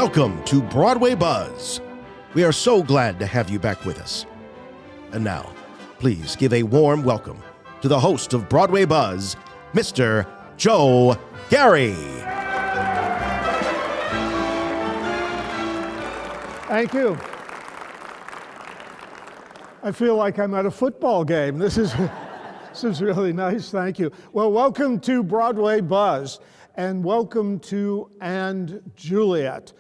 Welcome to Broadway Buzz. We are so glad to have you back with us. And now, please give a warm welcome to the host of Broadway Buzz, Mr. Joe Gary. Thank you. I feel like I'm at a football game. This is really nice. Thank you. Well, welcome to Broadway Buzz, and welcome to And Juliet.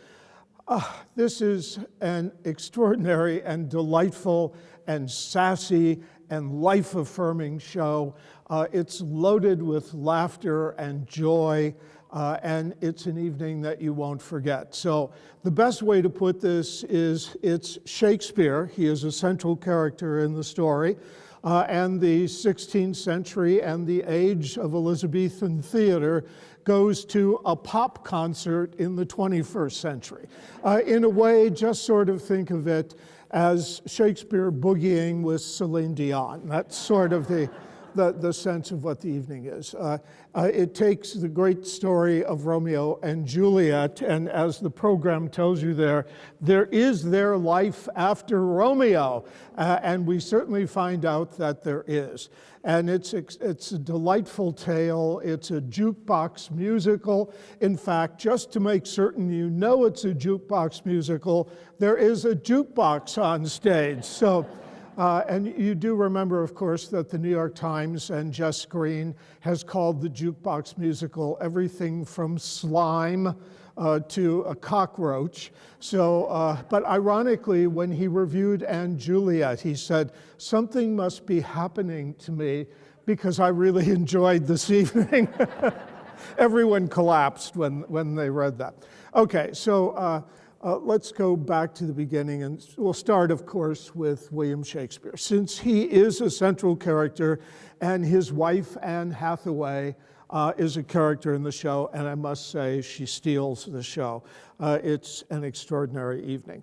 This is an extraordinary and delightful and sassy and life-affirming show. It's loaded with laughter and joy, and it's an evening that you won't forget. So the best way to put this is it's Shakespeare. He is a central character in the story, and the 16th century and the age of Elizabethan theater goes to a pop concert in the 21st century. In a way, just sort of think of it as Shakespeare boogieing with Celine Dion. That's sort of the sense of what the evening is. It takes the great story of Romeo and Juliet, and as the program tells you there is their life after Romeo, and we certainly find out that there is. And it's a delightful tale. It's a jukebox musical. In fact, just to make certain you know it's a jukebox musical, there is a jukebox on stage. So. And you do remember, of course, that the New York Times and Jess Green has called the jukebox musical everything from slime to a cockroach. So, but ironically, when he reviewed And Juliet, he said, something must be happening to me because I really enjoyed this evening. Everyone collapsed when they read that. Okay, so let's go back to the beginning, and we'll start, of course, with William Shakespeare. Since he is a central character, and his wife, Anne Hathaway, is a character in the show, and I must say she steals the show. It's an extraordinary evening.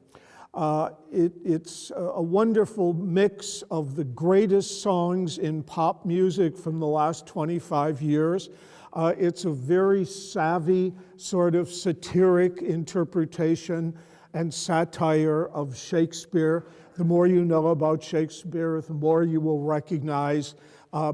It's a wonderful mix of the greatest songs in pop music from the last 25 years. It's a very savvy, sort of satiric interpretation and satire of Shakespeare. The more you know about Shakespeare, the more you will recognize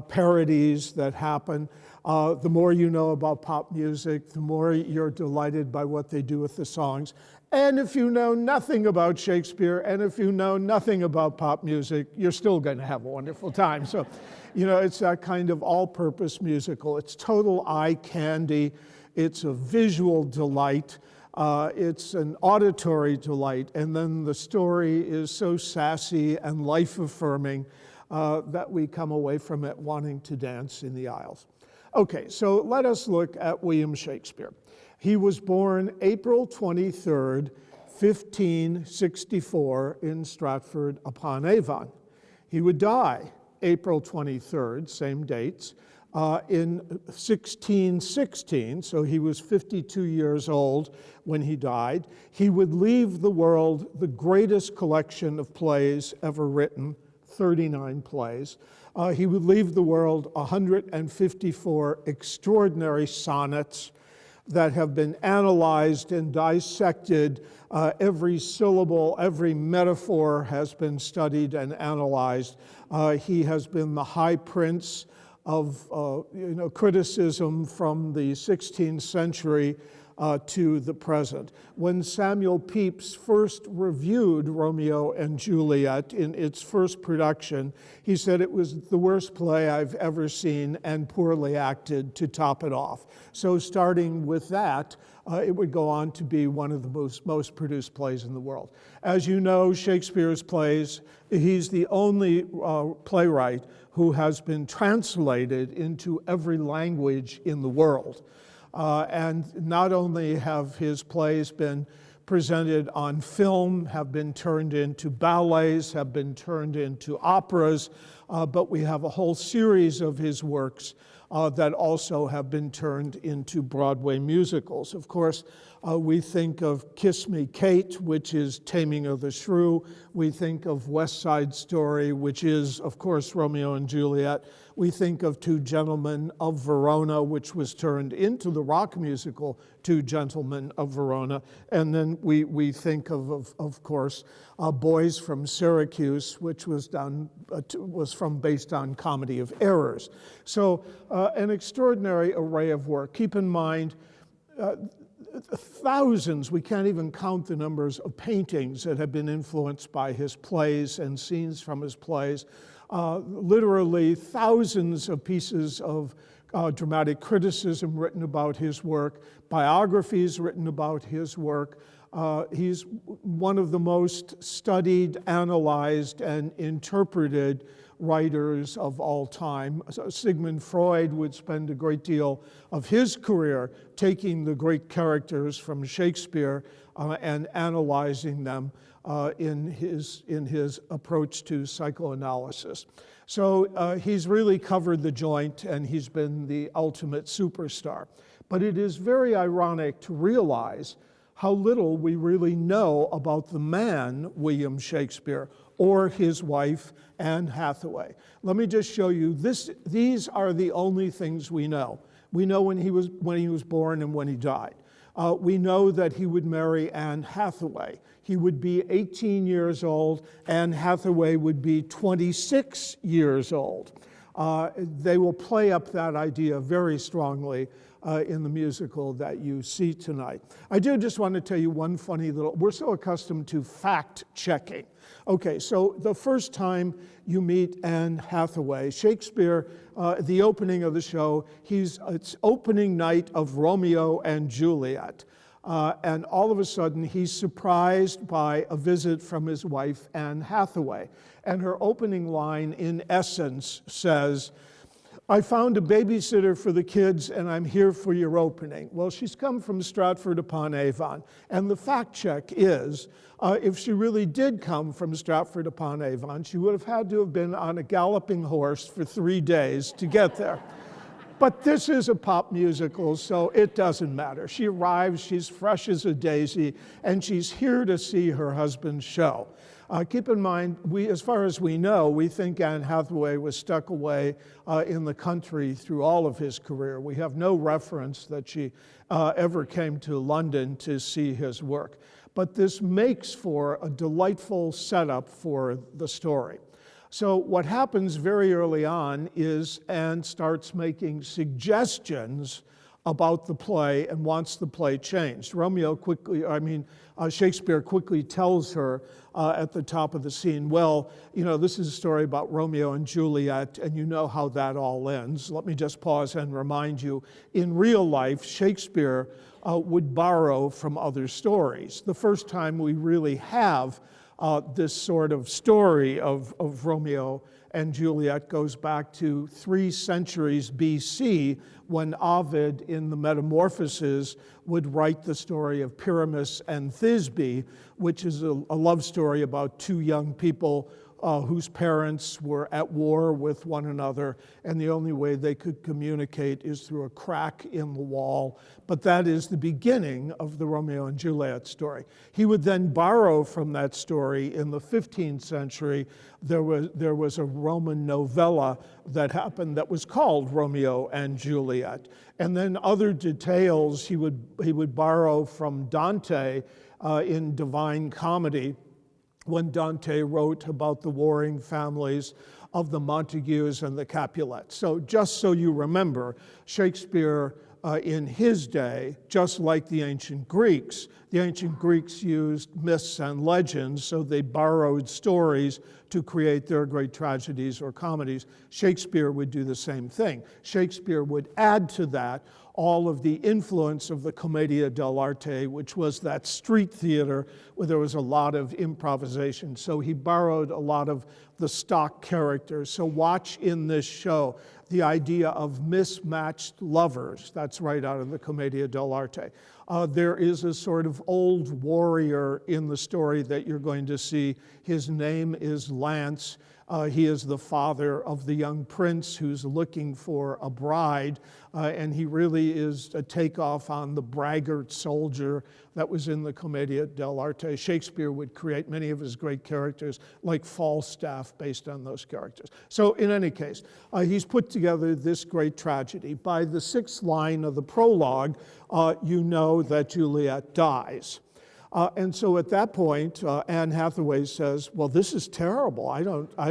parodies that happen. The more you know about pop music, the more you're delighted by what they do with the songs. And if you know nothing about Shakespeare, and if you know nothing about pop music, you're still going to have a wonderful time. So, you know, it's that kind of all-purpose musical. It's total eye candy. It's a visual delight. It's an auditory delight. And then the story is so sassy and life-affirming that we come away from it wanting to dance in the aisles. Okay, so let us look at William Shakespeare. He was born April 23rd, 1564 in Stratford-upon-Avon. He would die April 23rd, same dates, in 1616, so he was 52 years old when he died. He would leave the world the greatest collection of plays ever written, 39 plays. He would leave the world 154 extraordinary sonnets that have been analyzed and dissected. Every syllable, every metaphor has been studied and analyzed. He has been the high prince of criticism from the 16th century to the present. When Samuel Pepys first reviewed Romeo and Juliet in its first production, he said it was the worst play I've ever seen and poorly acted to top it off. So starting with that, it would go on to be one of the most produced plays in the world. As you know, Shakespeare's plays, he's the only playwright who has been translated into every language in the world. And not only have his plays been presented on film, have been turned into ballets, have been turned into operas, but we have a whole series of his works that also have been turned into Broadway musicals. Of course, we think of Kiss Me, Kate, which is Taming of the Shrew. We think of West Side Story, which is, of course, Romeo and Juliet. We think of Two Gentlemen of Verona, which was turned into the rock musical Two Gentlemen of Verona. And then we think of course, Boys from Syracuse, which was based on Comedy of Errors. So an extraordinary array of work. Keep in mind, thousands, we can't even count the numbers of paintings that have been influenced by his plays and scenes from his plays. Literally thousands of pieces of dramatic criticism written about his work, biographies written about his work. He's one of the most studied, analyzed, and interpreted writers of all time. Sigmund Freud would spend a great deal of his career taking the great characters from Shakespeare and analyzing them in his approach to psychoanalysis. So he's really covered the joint, and he's been the ultimate superstar. But it is very ironic to realize how little we really know about the man, William Shakespeare, or his wife, Anne Hathaway. Let me just show you this. These are the only things we know. We know when he was born and when he died. We know that he would marry Anne Hathaway. He would be 18 years old. Anne Hathaway would be 26 years old. They will play up that idea very strongly in the musical that you see tonight. I do just want to tell you one funny we're so accustomed to fact-checking. Okay, so the first time you meet Anne Hathaway, Shakespeare, the opening of the show, it's opening night of Romeo and Juliet. And all of a sudden, he's surprised by a visit from his wife, Anne Hathaway. And her opening line, in essence, says, "I found a babysitter for the kids, and I'm here for your opening." Well, she's come from Stratford-upon-Avon. And the fact check is, if she really did come from Stratford-upon-Avon, she would have had to have been on a galloping horse for 3 days to get there. But this is a pop musical, so it doesn't matter. She arrives, she's fresh as a daisy, and she's here to see her husband's show. Keep in mind, as far as we know, we think Anne Hathaway was stuck away in the country through all of his career. We have no reference that she ever came to London to see his work. But this makes for a delightful setup for the story. So what happens very early on is Anne starts making suggestions about the play and wants the play changed. Shakespeare quickly tells her at the top of the scene, well, this is a story about Romeo and Juliet, and you know how that all ends. Let me just pause and remind you, in real life, Shakespeare would borrow from other stories. The first time we really have this sort of story of Romeo and Juliet goes back to 3 centuries BC, when Ovid in the Metamorphoses would write the story of Pyramus and Thisbe, which is a love story about 2 young people whose parents were at war with one another, and the only way they could communicate is through a crack in the wall. But that is the beginning of the Romeo and Juliet story. He would then borrow from that story in the 15th century. There was a Roman novella that happened that was called Romeo and Juliet. And then other details he would borrow from Dante in Divine Comedy, when Dante wrote about the warring families of the Montagues and the Capulets. So just so you remember, Shakespeare in his day, just like the ancient Greeks used myths and legends, so they borrowed stories to create their great tragedies or comedies. Shakespeare would do the same thing. Shakespeare would add to that all of the influence of the Commedia dell'arte, which was that street theater where there was a lot of improvisation. So he borrowed a lot of the stock characters. So watch in this show the idea of mismatched lovers. That's right out of the Commedia dell'arte. There is a sort of old warrior in the story that you're going to see. His name is Lance. He is the father of the young prince who's looking for a bride, and he really is a takeoff on the braggart soldier that was in the Commedia dell'arte. Shakespeare would create many of his great characters like Falstaff based on those characters. So in any case, he's put together this great tragedy. By the 6th line of the prologue, you know that Juliet dies. And so at that point, Anne Hathaway says, well, this is terrible. I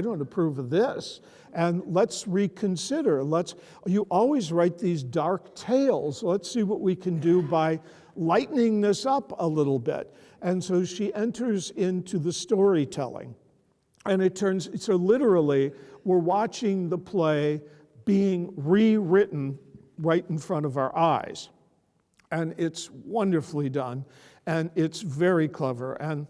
don't approve of this. And let's reconsider. You always write these dark tales. Let's see what we can do by lightening this up a little bit. And so she enters into the storytelling. And so literally, we're watching the play being rewritten right in front of our eyes. And it's wonderfully done. And it's very clever. And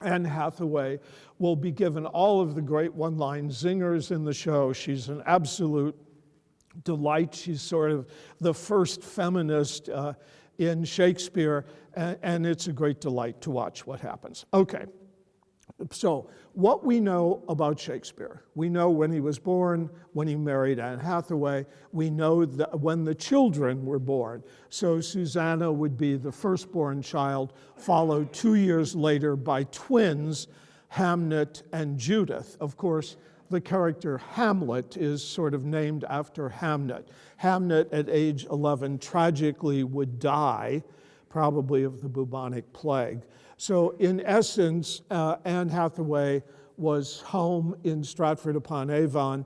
Anne Hathaway will be given all of the great one-line zingers in the show. She's an absolute delight. She's sort of the first feminist in Shakespeare, and it's a great delight to watch what happens. Okay, so what we know about Shakespeare. We know when he was born, when he married Anne Hathaway. We know that when the children were born. So Susanna would be the firstborn child, followed 2 years later by twins, Hamnet and Judith. Of course, the character Hamlet is sort of named after Hamnet. Hamnet, at age 11, tragically would die, probably of the bubonic plague. So in essence, Anne Hathaway was home in Stratford-upon-Avon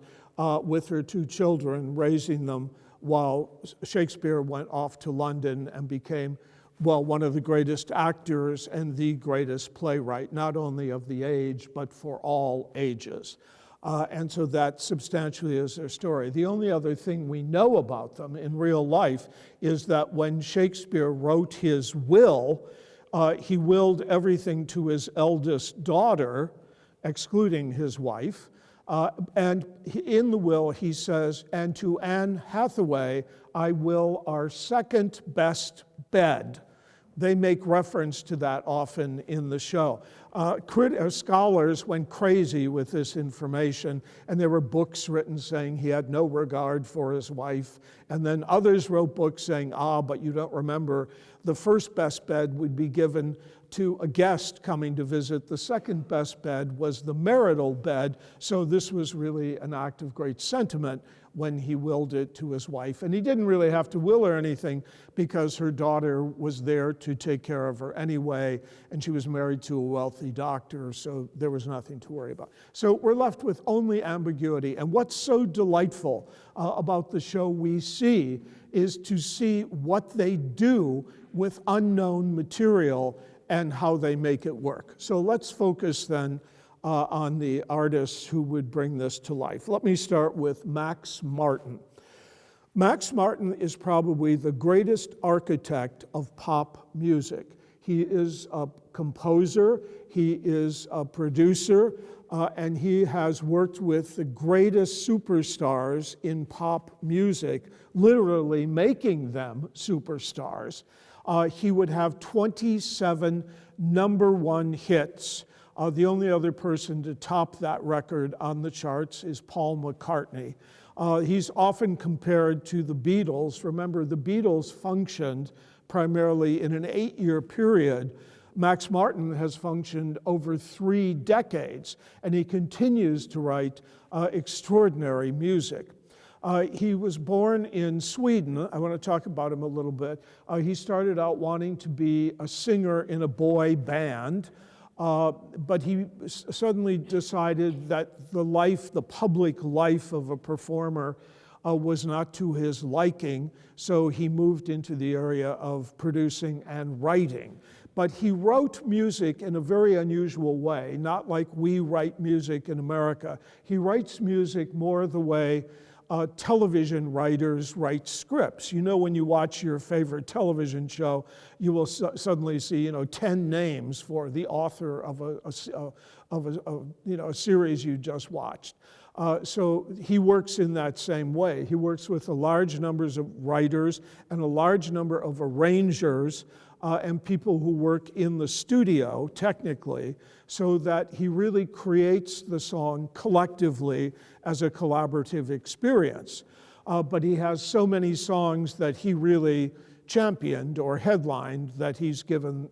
with her 2 children, raising them while Shakespeare went off to London and became, well, one of the greatest actors and the greatest playwright, not only of the age, but for all ages. And so that substantially is their story. The only other thing we know about them in real life is that when Shakespeare wrote his will, he willed everything to his eldest daughter, excluding his wife. And in the will, he says, and to Anne Hathaway, I will our second best bed. They make reference to that often in the show. Scholars went crazy with this information, and there were books written saying he had no regard for his wife. And then others wrote books saying, but you don't remember, the first best bed would be given to a guest coming to visit. The second best bed was the marital bed, so this was really an act of great sentiment when he willed it to his wife. And he didn't really have to will her anything because her daughter was there to take care of her anyway, and she was married to a wealthy doctor, so there was nothing to worry about. So we're left with only ambiguity. And what's so delightful about the show we see is to see what they do with unknown material and how they make it work. So let's focus then on the artists who would bring this to life. Let me start with Max Martin. Max Martin is probably the greatest architect of pop music. He is a composer, he is a producer, and he has worked with the greatest superstars in pop music, literally making them superstars. He would have 27 #1 hits. The only other person to top that record on the charts is Paul McCartney. He's often compared to the Beatles. Remember, the Beatles functioned primarily in an 8-year period. Max Martin has functioned over 3 decades, and he continues to write extraordinary music. He was born in Sweden. I want to talk about him a little bit. He started out wanting to be a singer in a boy band, but he suddenly decided that the public life of a performer was not to his liking, so he moved into the area of producing and writing. But he wrote music in a very unusual way, not like we write music in America. He writes music more the way television writers write scripts. You know, when you watch your favorite television show, you will suddenly see, 10 names for the author of a series you just watched. So he works in that same way. He works with a large numbers of writers and a large number of arrangers and people who work in the studio, technically, so that he really creates the song collectively as a collaborative experience. But he has so many songs that he really championed or headlined that he's given,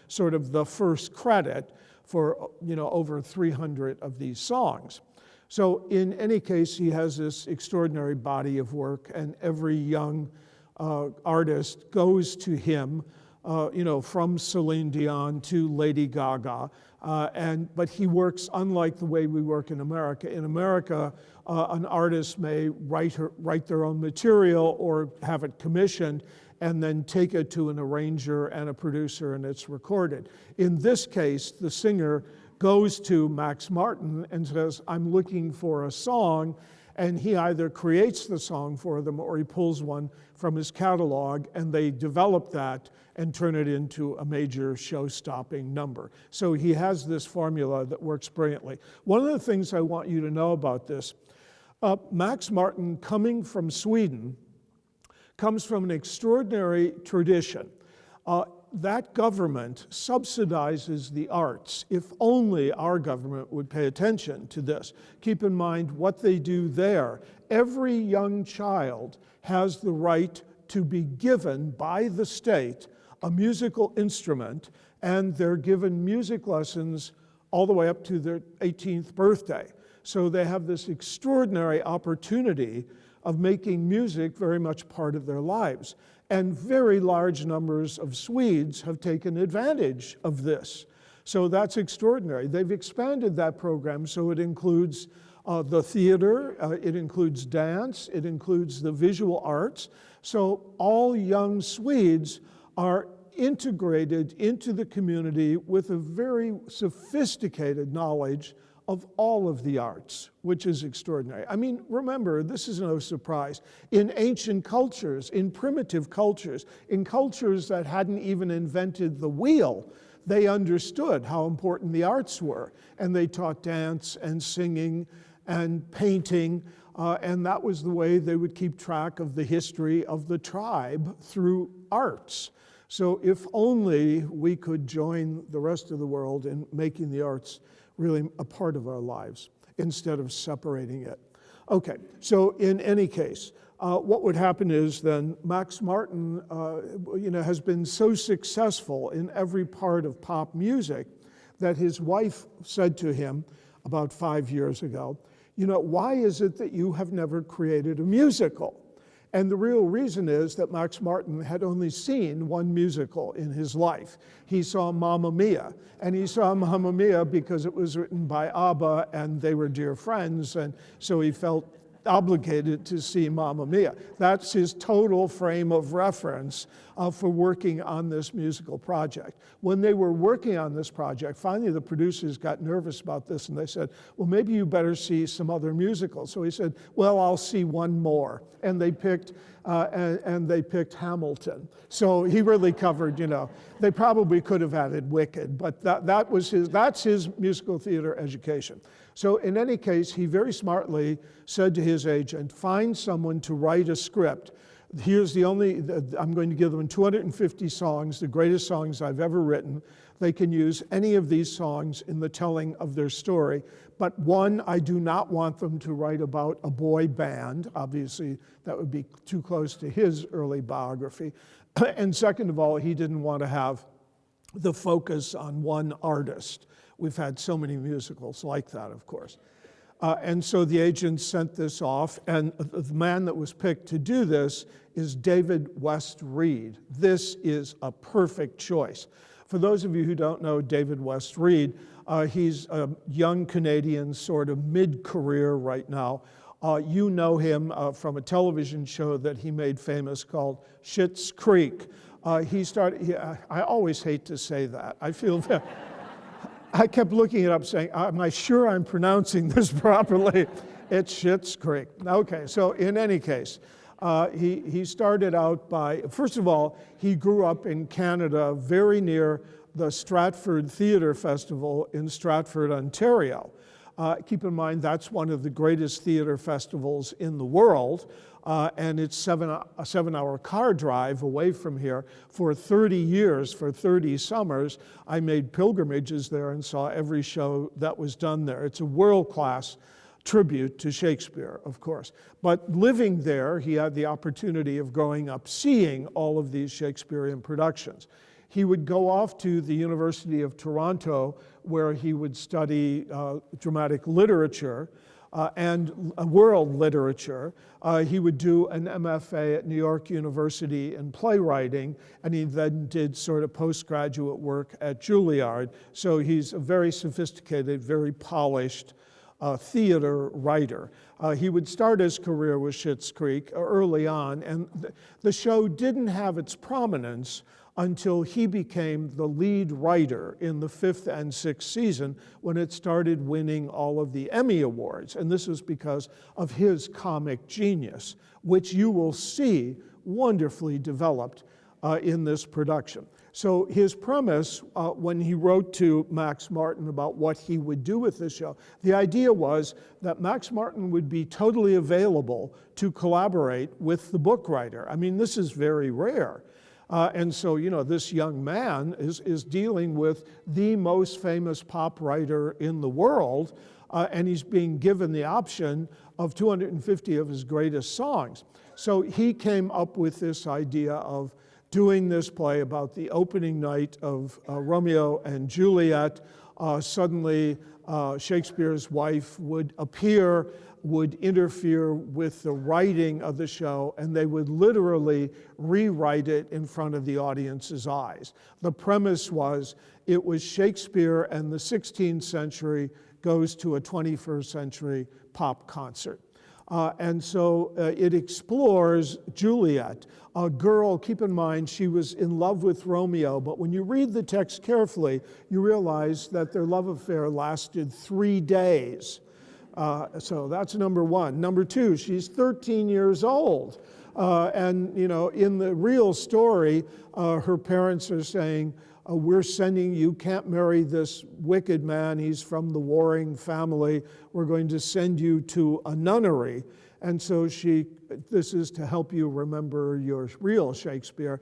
sort of the first credit for, over 300 of these songs. So in any case, he has this extraordinary body of work, and every young artist goes to him, from Celine Dion to Lady Gaga. But he works unlike the way we work in America. In America, an artist may write their own material or have it commissioned and then take it to an arranger and a producer, and it's recorded. In this case, the singer goes to Max Martin and says, I'm looking for a song, and he either creates the song for them or he pulls one from his catalog, and they develop that and turn it into a major show-stopping number. So he has this formula that works brilliantly. One of the things I want you to know about this, Max Martin, coming from Sweden, comes from an extraordinary tradition. That government subsidizes the arts. If only our government would pay attention to this. Keep in mind what they do there. Every young child has the right to be given by the state a musical instrument, and they're given music lessons all the way up to their 18th birthday. So they have this extraordinary opportunity of making music very much part of their lives. And very large numbers of Swedes have taken advantage of this. So that's extraordinary. They've expanded that program so it includes the theater, it includes dance, it includes the visual arts. So all young Swedes are integrated into the community with a very sophisticated knowledge of all of the arts, which is extraordinary. I mean, remember, this is no surprise. In ancient cultures, in primitive cultures, in cultures that hadn't even invented the wheel, they understood how important the arts were. And they taught dance and singing and painting, and that was the way they would keep track of the history of the tribe through arts. So if only we could join the rest of the world in making the arts really a part of our lives instead of separating it. Okay, so in any case, what would happen is then Max Martin has been so successful in every part of pop music that his wife said to him about 5 years ago, why is it that you have never created a musical? And the real reason is that Max Martin had only seen one musical in his life. He saw Mamma Mia, and he saw Mamma Mia because it was written by ABBA and they were dear friends, and so he felt obligated to see Mamma Mia. That's his total frame of reference for working on this musical project. When they were working on this project, finally the producers got nervous about this and they said, well, maybe you better see some other musicals. So he said, well, I'll see one more. And they picked Hamilton. So he really covered, they probably could have added Wicked, but that's his musical theater education. So in any case, he very smartly said to his agent, find someone to write a script. I'm going to give them 250 songs, the greatest songs I've ever written. They can use any of these songs in the telling of their story. But one, I do not want them to write about a boy band. Obviously, that would be too close to his early biography. And second of all, he didn't want to have the focus on one artist. We've had so many musicals like that, of course. And so the agent sent this off, and the man that was picked to do this is David West Reed. This is a perfect choice. For those of you who don't know David West Reed, he's a young Canadian, sort of mid-career right now. You know him from a television show that he made famous called Schitt's Creek. I always hate to say that. I kept looking it up saying, am I sure I'm pronouncing this properly? It's Schitt's Creek. Okay, so in any case, he started out by, first of all, he grew up in Canada very near the Stratford Theatre Festival in Stratford, Ontario. Keep in mind, that's one of the greatest theater festivals in the world, and it's a 7-hour car drive away from here. For 30 years, for 30 summers, I made pilgrimages there and saw every show that was done there. It's a world-class tribute to Shakespeare, of course. But living there, he had the opportunity of growing up seeing all of these Shakespearean productions. He would go off to the University of Toronto, where he would study dramatic literature and world literature. He would do an MFA at New York University in playwriting, and he then did sort of postgraduate work at Juilliard. So he's a very sophisticated, very polished theater writer. He would start his career with Schitt's Creek early on, and the show didn't have its prominence until he became the lead writer in the 5th and 6th season, when it started winning all of the Emmy Awards. And this was because of his comic genius, which you will see wonderfully developed in this production. So his premise, when he wrote to Max Martin about what he would do with this show, the idea was that Max Martin would be totally available to collaborate with the book writer. I mean, this is very rare. And so, you know, this young man is dealing with the most famous pop writer in the world, and he's being given the option of 250 of his greatest songs. So he came up with this idea of doing this play about the opening night of Romeo and Juliet. Suddenly, Shakespeare's wife would appear, would interfere with the writing of the show, and they would literally rewrite it in front of the audience's eyes. The premise was it was Shakespeare and the 16th century goes to a 21st century pop concert. And so it explores Juliet, a girl. Keep in mind, she was in love with Romeo, but when you read the text carefully, you realize that their love affair lasted 3 days. So that's number one. Number two, she's 13 years old. And, you know, in the real story, her parents are saying, we're sending you, can't marry this wicked man, he's from the warring family, we're going to send you to a nunnery. And so this is to help you remember your real Shakespeare.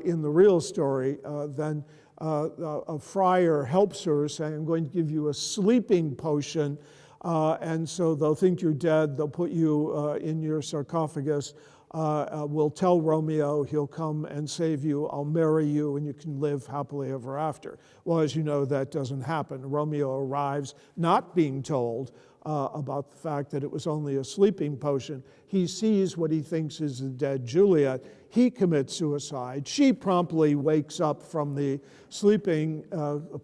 In the real story, then a friar helps her, saying, I'm going to give you a sleeping potion, and so they'll think you're dead, they'll put you in your sarcophagus. We'll tell Romeo, he'll come and save you, I'll marry you, and you can live happily ever after. Well, as you know, that doesn't happen. Romeo arrives not being told about the fact that it was only a sleeping potion. He sees what he thinks is the dead Juliet. He commits suicide. She promptly wakes up from the sleeping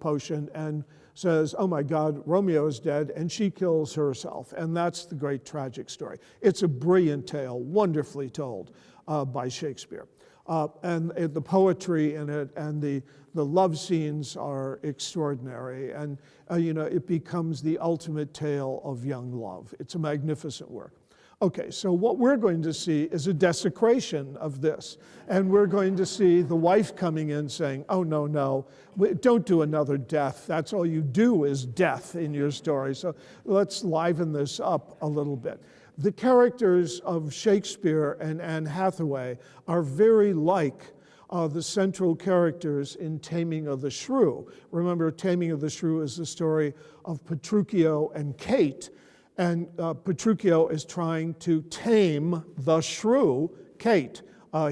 potion and says, oh my God, Romeo is dead, and she kills herself. And that's the great tragic story. It's a brilliant tale, wonderfully told by Shakespeare. And the poetry in it and the love scenes are extraordinary. And, you know, it becomes the ultimate tale of young love. It's a magnificent work. Okay, so what we're going to see is a desecration of this. And we're going to see the wife coming in saying, oh, no, don't do another death. That's all you do is death in your story. So let's liven this up a little bit. The characters of Shakespeare and Anne Hathaway are very like the central characters in Taming of the Shrew. Remember, Taming of the Shrew is the story of Petruchio and Kate. And Petruchio is trying to tame the shrew, Kate,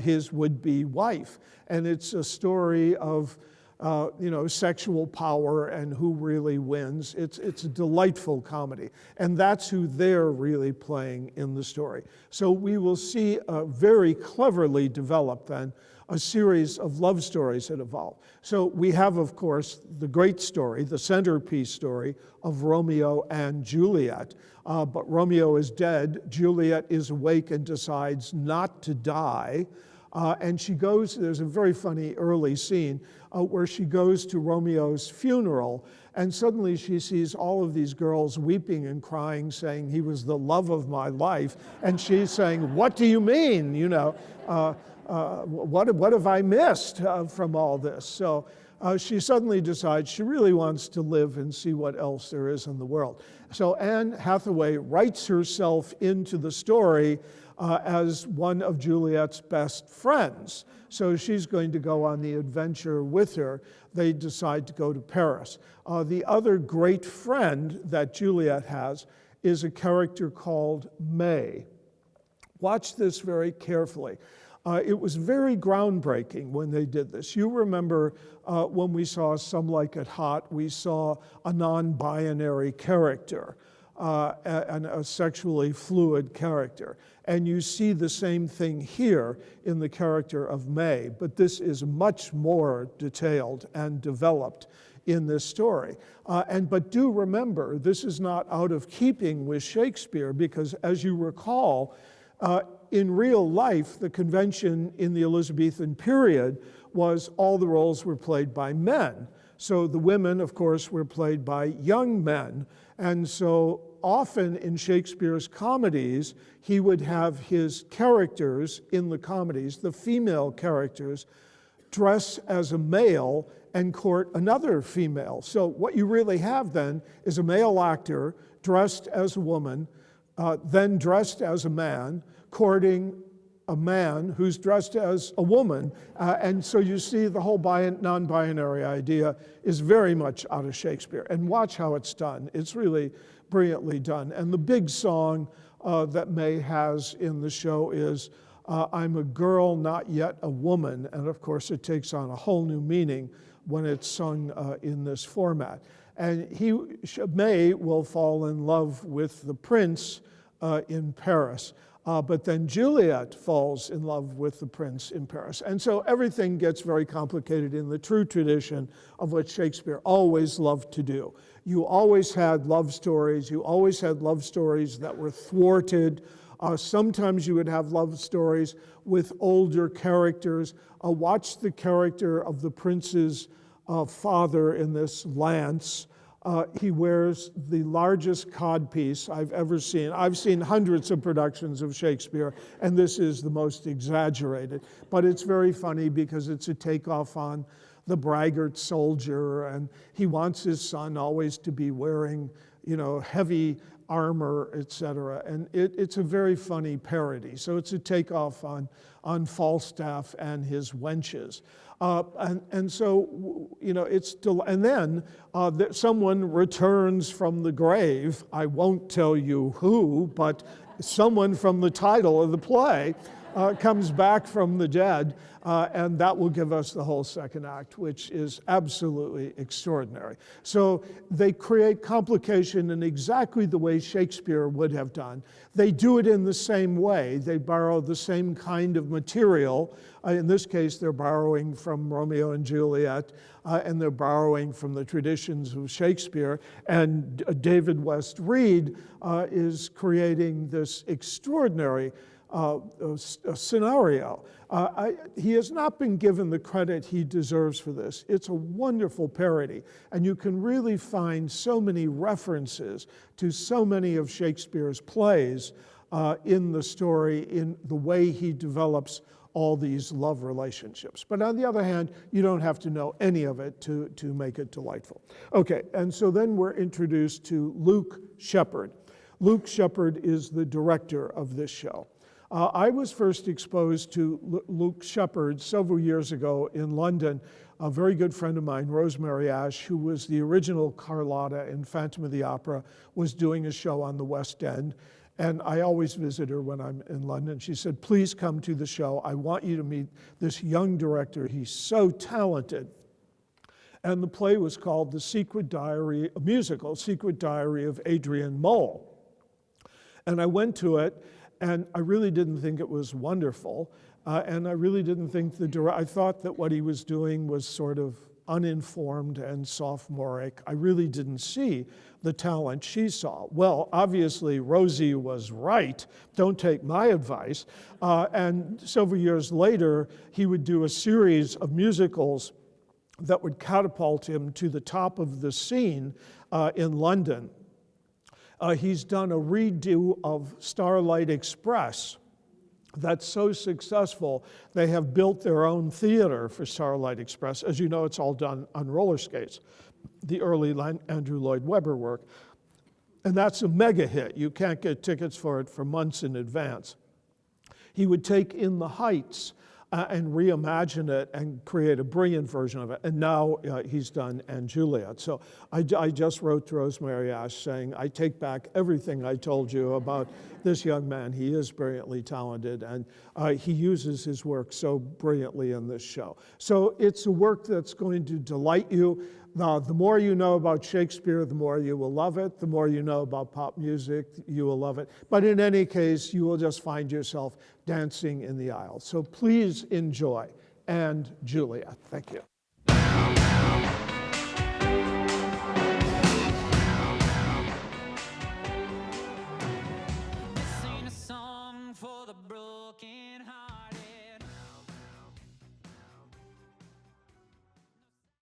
his would-be wife. And it's a story of, you know, sexual power and who really wins. It's a delightful comedy. And that's who they're really playing in the story. So we will see a very cleverly developed, then, a series of love stories that evolve. So we have, of course, the great story, the centerpiece story of Romeo and Juliet. But Romeo is dead, Juliet is awake and decides not to die. And she goes, there's a very funny early scene where she goes to Romeo's funeral, and suddenly she sees all of these girls weeping and crying, saying he was the love of my life. And she's saying, what do you mean? You know, what have I missed from all this? So she suddenly decides she really wants to live and see what else there is in the world. So Anne Hathaway writes herself into the story as one of Juliet's best friends. So she's going to go on the adventure with her. They decide to go to Paris. The other great friend that Juliet has is a character called May. Watch this very carefully. It was very groundbreaking when they did this. You remember when we saw Some Like It Hot, we saw a non-binary character and a sexually fluid character. And you see the same thing here in the character of May, but this is much more detailed and developed in this story. But do remember, this is not out of keeping with Shakespeare, because as you recall, in real life, the convention in the Elizabethan period was all the roles were played by men. So the women, of course, were played by young men. And so often in Shakespeare's comedies, he would have his characters in the comedies, the female characters, dress as a male and court another female. So what you really have then is a male actor dressed as a woman, then dressed as a man, courting a man who's dressed as a woman. And so you see the whole non-binary idea is very much out of Shakespeare. And watch how it's done. It's really brilliantly done. And the big song that May has in the show is, I'm a girl, not yet a woman. And of course, it takes on a whole new meaning when it's sung in this format. And May will fall in love with the prince in Paris. But then Juliet falls in love with the prince in Paris. And so everything gets very complicated in the true tradition of what Shakespeare always loved to do. You always had love stories. You always had love stories that were thwarted. Sometimes you would have love stories with older characters. Watch the character of the prince's father in this, Lance. He wears the largest codpiece I've ever seen. I've seen hundreds of productions of Shakespeare, and this is the most exaggerated. But it's very funny because it's a takeoff on the braggart soldier, and he wants his son always to be wearing, heavy armor, etc. And it's a very funny parody. So it's a takeoff on Falstaff and his wenches. And so, and then someone returns from the grave. I won't tell you who, but someone from the title of the play comes back from the dead, and that will give us the whole second act, which is absolutely extraordinary. So they create complication in exactly the way Shakespeare would have done. They do it in the same way. They borrow the same kind of material. In this case, they're borrowing from Romeo and Juliet, and they're borrowing from the traditions of Shakespeare. And David West Reed is creating this extraordinary scenario. He has not been given the credit he deserves for this. It's a wonderful parody, and you can really find so many references to so many of Shakespeare's plays in the story, in the way he develops all these love relationships. But on the other hand, you don't have to know any of it to make it delightful. Okay, and so then we're introduced to Luke Sheppard. Luke Sheppard is the director of this show. I was first exposed to Luke Sheppard several years ago in London. A very good friend of mine, Rosemary Ashe, who was the original Carlotta in Phantom of the Opera, was doing a show on the West End. And I always visit her when I'm in London. She said, please come to the show. I want you to meet this young director. He's so talented. And the play was called The Secret Diary, a musical, Secret Diary of Adrian Mole. And I went to it, and I really didn't think it was wonderful. And I really didn't think I thought that what he was doing was sort of uninformed and sophomoric. I really didn't see the talent she saw. Well, obviously, Rosie was right. Don't take my advice. And several years later, he would do a series of musicals that would catapult him to the top of the scene in London. He's done a redo of Starlight Express, that's so successful, they have built their own theater for Starlight Express. As you know, it's all done on roller skates, the early Andrew Lloyd Webber work. And that's a mega hit. You can't get tickets for it for months in advance. He would take In the Heights and reimagine it and create a brilliant version of it. And now he's done And Juliet. So I just wrote to Rosemary Ash saying, I take back everything I told you about this young man. He is brilliantly talented, and he uses his work so brilliantly in this show. So it's a work that's going to delight you. The more you know about Shakespeare, the more you will love it. The more you know about pop music, you will love it. But in any case, you will just find yourself dancing in the aisle. So please enjoy And Juliet. Thank you. Sing a song for the broken heart.